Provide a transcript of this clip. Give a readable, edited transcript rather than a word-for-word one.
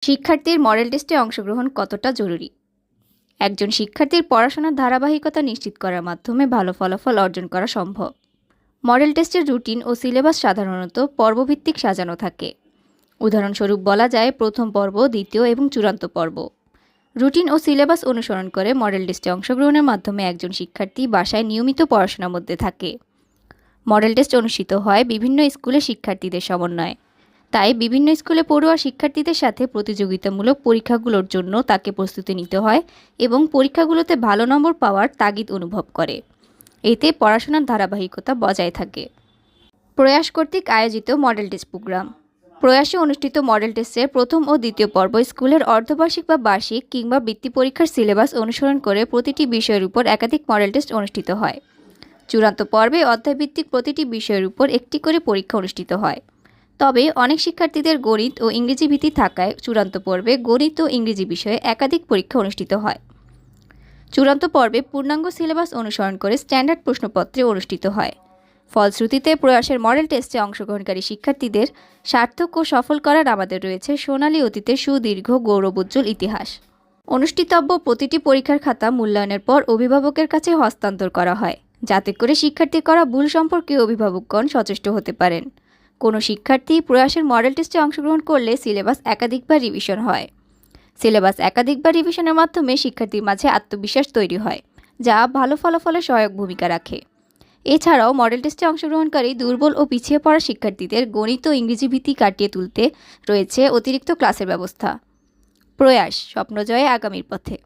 শিক্ষার্থীর মডেল টেস্টে অংশগ্রহণ কতটা জরুরি? একজন শিক্ষার্থীর পড়াশোনার ধারাবাহিকতা নিশ্চিত করার মাধ্যমে ভালো ফলাফল অর্জন করা সম্ভব। মডেল টেস্টের রুটিন ও সিলেবাস সাধারণত পর্বভিত্তিক সাজানো থাকে। উদাহরণস্বরূপ বলা যায় প্রথম পর্ব, দ্বিতীয় এবং চূড়ান্ত পর্ব। রুটিন ও সিলেবাস অনুসরণ করে মডেল টেস্টে অংশগ্রহণের মাধ্যমে একজন শিক্ষার্থী বাসায় নিয়মিত পড়াশোনার মধ্যে থাকে। মডেল টেস্ট অনুষ্ঠিত হয় বিভিন্ন স্কুলের শিক্ষার্থীদের সমন্বয়ে। তাই বিভিন্ন স্কুলে পড়ুয়া শিক্ষার্থীদের সাথে প্রতিযোগিতামূলক পরীক্ষাগুলোর জন্য তাকে প্রস্তুতি নিতে হয় এবং পরীক্ষাগুলোতে ভালো নম্বর পাওয়ার তাগিদ অনুভব করে। এতে পড়াশোনার ধারাবাহিকতা বজায় থাকে। প্রয়াস কর্তৃক আয়োজিত মডেল টেস্ট প্রোগ্রাম। প্রয়াসে অনুষ্ঠিত মডেল টেস্টের প্রথম ও দ্বিতীয় পর্ব স্কুলের অর্ধবার্ষিক বা বার্ষিক কিংবা বৃত্তি পরীক্ষার সিলেবাস অনুসরণ করে প্রতিটি বিষয়ের উপর একাধিক মডেল টেস্ট অনুষ্ঠিত হয়। চূড়ান্ত পর্বে অধ্যায়ভিত্তিক প্রতিটি বিষয়ের উপর একটি করে পরীক্ষা অনুষ্ঠিত হয়। তবে অনেক শিক্ষার্থীদের গণিত ও ইংরেজি ভীতি থাকায় চূড়ান্ত পর্বে গণিত ও ইংরেজি বিষয়ে একাধিক পরীক্ষা অনুষ্ঠিত হয়। চূড়ান্ত পর্বে পূর্ণাঙ্গ সিলেবাস অনুসরণ করে স্ট্যান্ডার্ড প্রশ্নপত্রে অনুষ্ঠিত হয়। ফলশ্রুতিতে প্রয়াসের মডেল টেস্টে অংশগ্রহণকারী শিক্ষার্থীদের সার্থক ও সফল করার আমাদের রয়েছে সোনালী অতীতের সুদীর্ঘ গৌরবোজ্জ্বল ইতিহাস। অনুষ্ঠিতব্য প্রতিটি পরীক্ষার খাতা মূল্যায়নের পর অভিভাবকের কাছে হস্তান্তর করা হয়, যাতে করে শিক্ষার্থীর করা ভুল সম্পর্কে অভিভাবকগণ সচেষ্ট হতে পারেন। কোনো শিক্ষার্থী প্রয়াসের মডেল টেস্টে অংশগ্রহণ করলে সিলেবাস একাধিকবার রিভিশন হয়। সিলেবাস একাধিকবার রিভিশনের মাধ্যমে শিক্ষার্থীর মাঝে আত্মবিশ্বাস তৈরি হয়, যা ভালো ফলাফলে সহায়ক ভূমিকা রাখে। এছাড়াও মডেল টেস্টে অংশগ্রহণকারী দুর্বল ও পিছিয়ে পড়া শিক্ষার্থীদের গণিত ও ইংরেজি ভীতি কাটিয়ে তুলতে রয়েছে অতিরিক্ত ক্লাসের ব্যবস্থা। প্রয়াস স্বপ্নজয়ে আগামীর পথে।